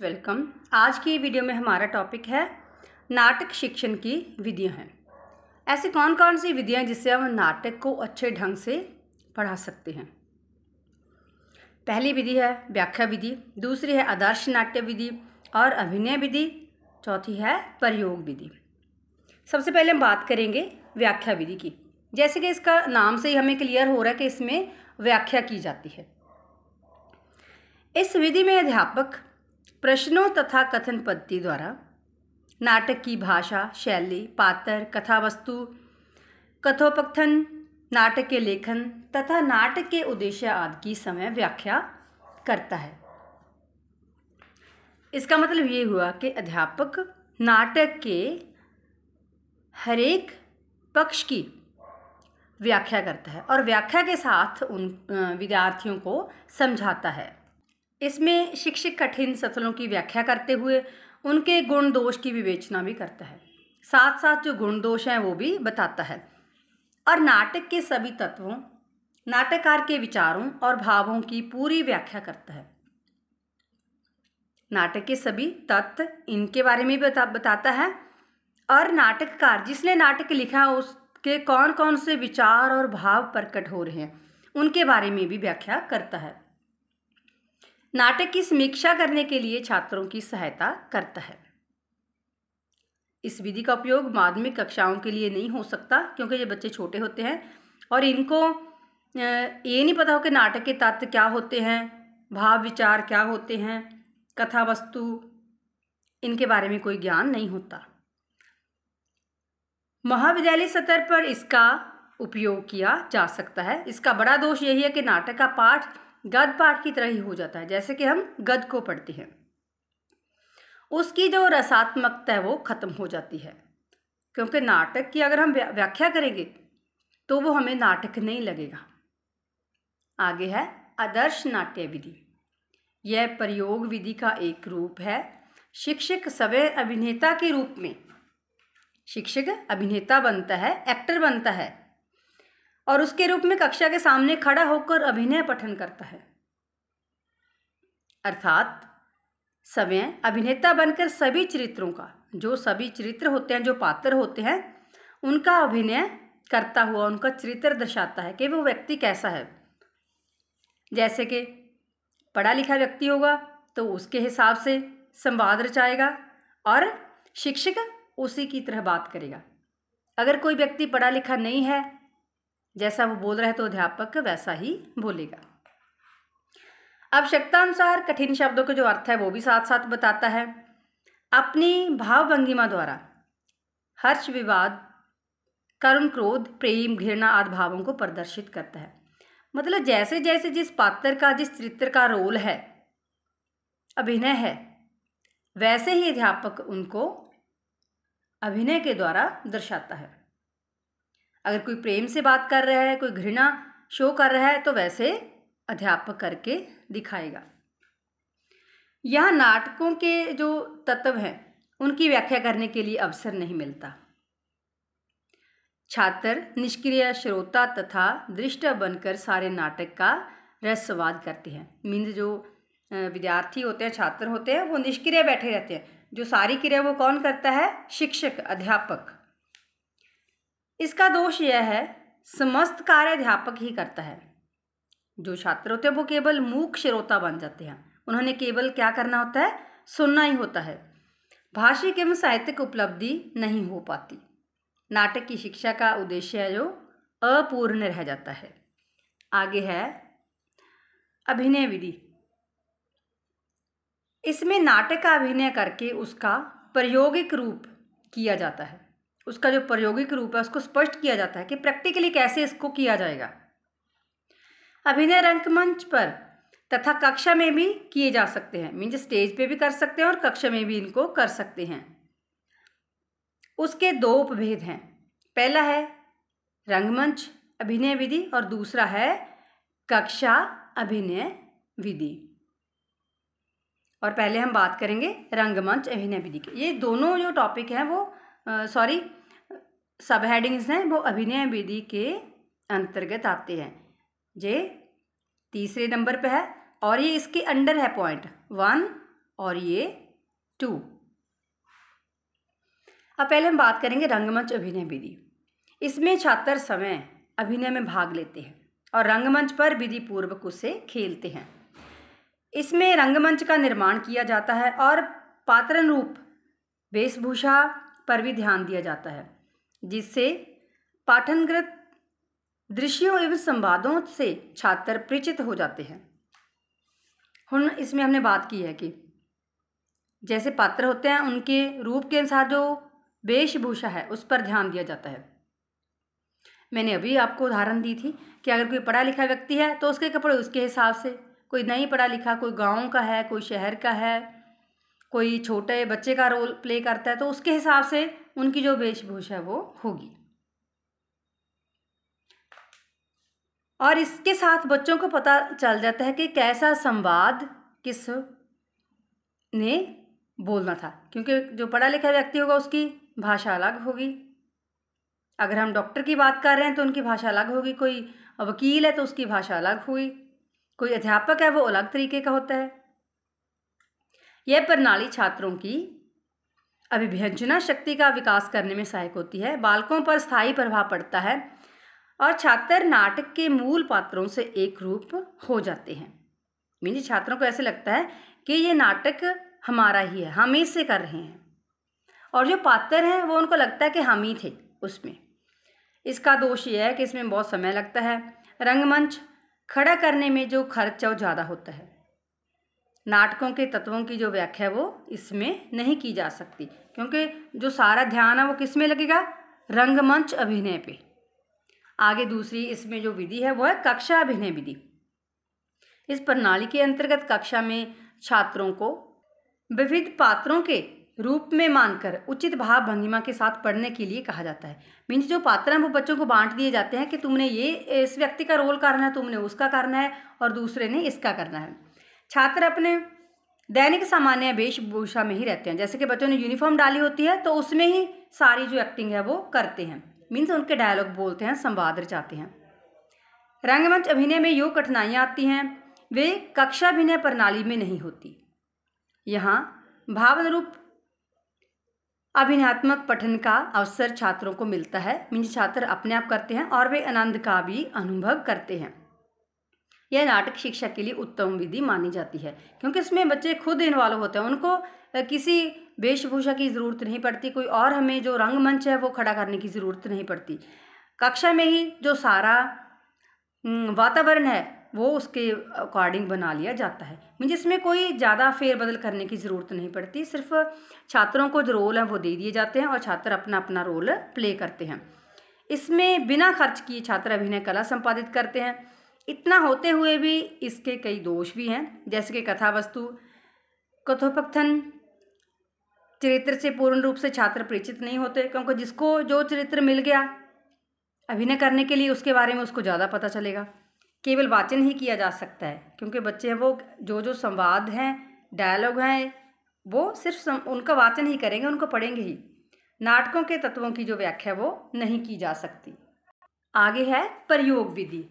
Welcome. आज की video में हमारा टॉपिक है नाटक शिक्षण की विधियां हैं। ऐसी कौन कौन सी विधियां हैं जिससे हम नाटक को अच्छे ढंग से पढ़ा सकते हैं। पहली विधि है व्याख्या विधि, दूसरी है आदर्श नाट्य विधि और अभिनय विधि, चौथी है प्रयोग विधि। सबसे पहले हम बात करेंगे व्याख्या विधि की। जैसे कि इसका नाम से ही हमें क्लियर हो रहा है कि इसमें व्याख्या की जाती है। इस विधि में अध्यापक प्रश्नों तथा कथन पद्धति द्वारा नाटक की भाषा, शैली, पात्र, कथा वस्तु, कथोपकथन, नाटक के लेखन तथा नाटक के उद्देश्य आदि की समय व्याख्या करता है। इसका मतलब ये हुआ कि अध्यापक नाटक के हर एक पक्ष की व्याख्या करता है और व्याख्या के साथ उन विद्यार्थियों को समझाता है। इसमें शिक्षक कठिन सतलों की व्याख्या करते हुए उनके गुण दोष की विवेचना भी करता है, साथ साथ जो गुण दोष हैं वो भी बताता है और नाटक के सभी तत्वों, नाटककार के विचारों और भावों की पूरी व्याख्या करता है। नाटक के सभी तत्व इनके बारे में भी बताता है और नाटककार जिसने नाटक लिखा उसके कौन कौन से विचार और भाव प्रकट हो रहे हैं उनके बारे में भी व्याख्या करता है। नाटक की समीक्षा करने के लिए छात्रों की सहायता करता है। इस विधि का उपयोग माध्यमिक कक्षाओं के लिए नहीं हो सकता क्योंकि ये बच्चे छोटे होते हैं और इनको ये नहीं पता हो कि नाटक के तत्व क्या होते हैं, भाव विचार क्या होते हैं, कथा वस्तु, इनके बारे में कोई ज्ञान नहीं होता। महाविद्यालय स्तर पर इसका उपयोग किया जा सकता है। इसका बड़ा दोष यही है कि नाटक का पाठ गद्य पाठ की तरह ही हो जाता है। जैसे कि हम गद्य को पढ़ते हैं, उसकी जो रसात्मकता है वो खत्म हो जाती है, क्योंकि नाटक की अगर हम व्याख्या करेंगे तो वो हमें नाटक नहीं लगेगा। आगे है आदर्श नाट्य विधि। यह प्रयोग विधि का एक रूप है। शिक्षक स्वयं अभिनेता के रूप में, शिक्षक अभिनेता बनता है, एक्टर बनता है और उसके रूप में कक्षा के सामने खड़ा होकर अभिनय पठन करता है। अर्थात स्वयं अभिनेता बनकर सभी चरित्रों का, जो सभी चरित्र होते हैं, जो पात्र होते हैं, उनका अभिनय करता हुआ उनका चरित्र दर्शाता है कि वो व्यक्ति कैसा है। जैसे कि पढ़ा लिखा व्यक्ति होगा तो उसके हिसाब से संवाद रचाएगा और शिक्षक उसी की तरह बात करेगा। अगर कोई व्यक्ति पढ़ा लिखा नहीं है, जैसा वो बोल रहा है तो अध्यापक वैसा ही बोलेगा। आवश्यकतानुसार कठिन शब्दों के जो अर्थ है वो भी साथ साथ बताता है। अपनी भावभंगिमा द्वारा हर्ष, विवाद, करुण, क्रोध, प्रेम, घृणा आदि भावों को प्रदर्शित करता है। मतलब जैसे जैसे जिस पात्र का, जिस चरित्र का रोल है, अभिनय है, वैसे ही अध्यापक उनको अभिनय के द्वारा दर्शाता है। अगर कोई प्रेम से बात कर रहा है, कोई घृणा शो कर रहा है, तो वैसे अध्यापक करके दिखाएगा। यहाँ नाटकों के जो तत्व हैं उनकी व्याख्या करने के लिए अवसर नहीं मिलता। छात्र निष्क्रिय श्रोता तथा दृष्टा बनकर सारे नाटक का रसस्वाद करते हैं। मीन्स जो विद्यार्थी होते हैं, छात्र होते हैं, वो निष्क्रिय बैठे रहते हैं। जो सारी क्रिया वो कौन करता है? शिक्षक, अध्यापक। इसका दोष यह है समस्त कार्य अध्यापक ही करता है। जो छात्र होते हैं वो केवल मूक श्रोता बन जाते हैं। उन्होंने केवल क्या करना होता है? सुनना ही होता है। भाषिक एवं साहित्यिक उपलब्धि नहीं हो पाती। नाटक की शिक्षा का उद्देश्य जो अपूर्ण रह जाता है। आगे है अभिनय विधि। इसमें नाटक का अभिनय करके उसका प्रायोगिक रूप किया जाता है। उसका जो प्रायोगिक रूप है उसको स्पष्ट किया जाता है कि प्रैक्टिकली कैसे इसको किया जाएगा। अभिनय रंगमंच पर तथा कक्षा में भी किए जा सकते हैं। मीन्स स्टेज पे भी कर सकते हैं और कक्षा में भी इनको कर सकते हैं। उसके दो उपभेद हैं। पहला है रंगमंच अभिनय विधि और दूसरा है कक्षा अभिनय विधि। और पहले हम बात करेंगे रंगमंच अभिनय विधि के। ये दोनों जो टॉपिक हैं वो सब हेडिंग्स हैं, वो अभिनय विधि के अंतर्गत आते हैं। ये तीसरे नंबर पे है और ये इसके अंडर है पॉइंट 1, और ये 2। अब पहले हम बात करेंगे रंगमंच अभिनय विधि। इसमें छात्र समय अभिनय में भाग लेते हैं और रंगमंच पर विधि पूर्वक उसे खेलते हैं। इसमें रंगमंच का निर्माण किया जाता है और पात्रानुरूप वेशभूषा पर भी ध्यान दिया जाता है, जिससे पाठनकृत दृश्यों एवं संवादों से छात्र परिचित हो जाते हैं। हुन इसमें हमने बात की है कि जैसे पात्र होते हैं उनके रूप के अनुसार जो वेशभूषा है उस पर ध्यान दिया जाता है। मैंने अभी आपको उदाहरण दी थी कि अगर कोई पढ़ा लिखा व्यक्ति है तो उसके कपड़े उसके हिसाब से, कोई नहीं पढ़ा लिखा, कोई गांव का है, कोई शहर का है, कोई छोटे बच्चे का रोल प्ले करता है, तो उसके हिसाब से उनकी जो वेशभूषा है वो होगी। और इसके साथ बच्चों को पता चल जाता है कि कैसा संवाद किस ने बोलना था, क्योंकि जो पढ़ा लिखा व्यक्ति होगा उसकी भाषा अलग होगी। अगर हम डॉक्टर की बात कर रहे हैं तो उनकी भाषा अलग होगी, कोई वकील है तो उसकी भाषा अलग होगी, कोई अध्यापक है वो अलग तरीके का होता है। यह प्रणाली छात्रों की अभिव्यंजना शक्ति का विकास करने में सहायक होती है, बालकों पर स्थायी प्रभाव पड़ता है और छात्र नाटक के मूल पात्रों से एक रूप हो जाते हैं। मीन्स छात्रों को ऐसे लगता है कि ये नाटक हमारा ही है, हम ही से कर रहे हैं, और जो पात्र हैं वो उनको लगता है कि हम ही थे उसमें। इसका दोष ये है कि इसमें बहुत समय लगता है। रंगमंच खड़ा करने में जो खर्च है वो ज़्यादा होता है। नाटकों के तत्वों की जो व्याख्या वो इसमें नहीं की जा सकती, क्योंकि जो सारा ध्यान है वो किस में लगेगा, रंगमंच अभिनय पे। आगे दूसरी इसमें जो विधि है वो है कक्षा अभिनय विधि। इस प्रणाली के अंतर्गत कक्षा में छात्रों को विविध पात्रों के रूप में मानकर उचित भाव भंगिमा के साथ पढ़ने के लिए कहा जाता है। मीन्स जो पात्र हैं वो बच्चों को बांट दिए जाते हैं कि तुमने ये इस व्यक्ति का रोल करना है, तुमने उसका करना है और दूसरे ने इसका करना है। छात्र अपने दैनिक सामान्य वेशभूषा में ही रहते हैं, जैसे कि बच्चों ने यूनिफॉर्म डाली होती है तो उसमें ही सारी जो एक्टिंग है वो करते हैं। मीन्स उनके डायलॉग बोलते हैं, संवाद रचाते हैं। रंगमंच अभिनय में जो कठिनाइयाँ आती हैं वे कक्षा अभिनय प्रणाली में नहीं होती। यहाँ भावानुरूप अभिनयात्मक पठन का अवसर छात्रों को मिलता है। मीन्स छात्र अपने आप करते हैं और वे आनंद का भी अनुभव करते हैं। यह नाटक शिक्षा के लिए उत्तम विधि मानी जाती है, क्योंकि इसमें बच्चे खुद इन्वॉल्व होते हैं, उनको किसी वेशभूषा की ज़रूरत नहीं पड़ती, कोई और हमें जो रंगमंच है वो खड़ा करने की ज़रूरत नहीं पड़ती। कक्षा में ही जो सारा वातावरण है वो उसके अकॉर्डिंग बना लिया जाता है। मीन्स इसमें कोई ज़्यादा फेरबदल करने की ज़रूरत नहीं पड़ती, सिर्फ छात्रों को जो रोल है वो दे दिए जाते हैं और छात्र अपना अपना रोल प्ले करते हैं। इसमें बिना खर्च किए छात्र अभिनय कला संपादित करते हैं। इतना होते हुए भी इसके कई दोष भी हैं, जैसे कि कथा वस्तु, कथोपकथन चरित्र से पूर्ण रूप से छात्र परिचित नहीं होते, क्योंकि जिसको जो चरित्र मिल गया अभिनय करने के लिए उसके बारे में उसको ज़्यादा पता चलेगा। केवल वाचन ही किया जा सकता है, क्योंकि बच्चे हैं वो जो संवाद हैं, डायलॉग हैं, वो सिर्फ उनका वाचन ही करेंगे, उनको पढ़ेंगे ही। नाटकों के तत्वों की जो व्याख्या वो नहीं की जा सकती। आगे है प्रयोग विधि।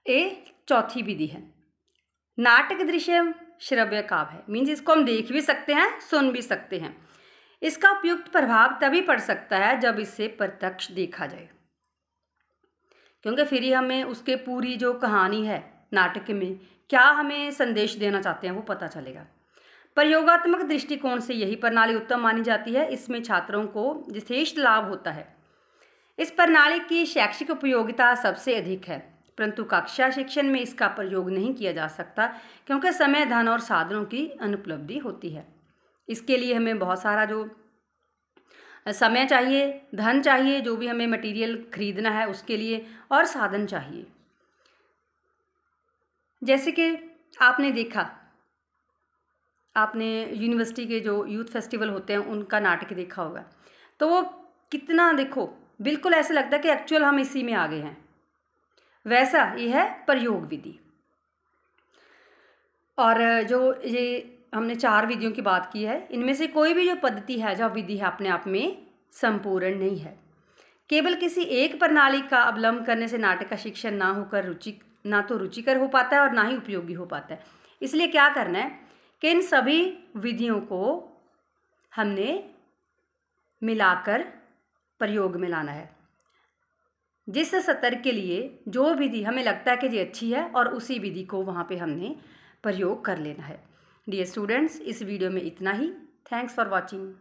ये चौथी विधि है। नाटक दृश्य श्रव्य काव्य है। मीन्स इसको हम देख भी सकते हैं, सुन भी सकते हैं। इसका उपयुक्त प्रभाव तभी पड़ सकता है जब इसे प्रत्यक्ष देखा जाए, क्योंकि फिर ही हमें उसके पूरी जो कहानी है नाटक में क्या हमें संदेश देना चाहते हैं वो पता चलेगा। प्रयोगात्मक दृष्टिकोण से यही प्रणाली उत्तम मानी जाती है। इसमें छात्रों को यथेष्ट लाभ होता है। इस प्रणाली की शैक्षिक उपयोगिता सबसे अधिक है, परंतु कक्षा शिक्षण में इसका प्रयोग नहीं किया जा सकता, क्योंकि समय, धन और साधनों की अनुपलब्धि होती है। इसके लिए हमें बहुत सारा जो समय चाहिए, धन चाहिए, जो भी हमें मटेरियल खरीदना है उसके लिए, और साधन चाहिए। जैसे कि आपने देखा, आपने यूनिवर्सिटी के जो यूथ फेस्टिवल होते हैं उनका नाटक देखा होगा, तो वो कितना, देखो बिल्कुल ऐसे लगता है कि एक्चुअल हम इसी में आ गए हैं। वैसा ये है प्रयोग विधि। और जो ये हमने 4 विधियों की बात की है, इनमें से कोई भी जो पद्धति है, जो विधि है, अपने आप में संपूर्ण नहीं है। केवल किसी एक प्रणाली का अवलंब करने से नाटक का शिक्षण ना तो रुचिकर हो पाता है और ना ही उपयोगी हो पाता है। इसलिए क्या करना है किन सभी विधियों को हमने मिलाकर प्रयोग में लाना है। जिस सत्र के लिए जो विधि हमें लगता है कि ये अच्छी है और उसी विधि को वहाँ पे हमने प्रयोग कर लेना है। डियर स्टूडेंट्स, इस वीडियो में इतना ही। Thanks for watching.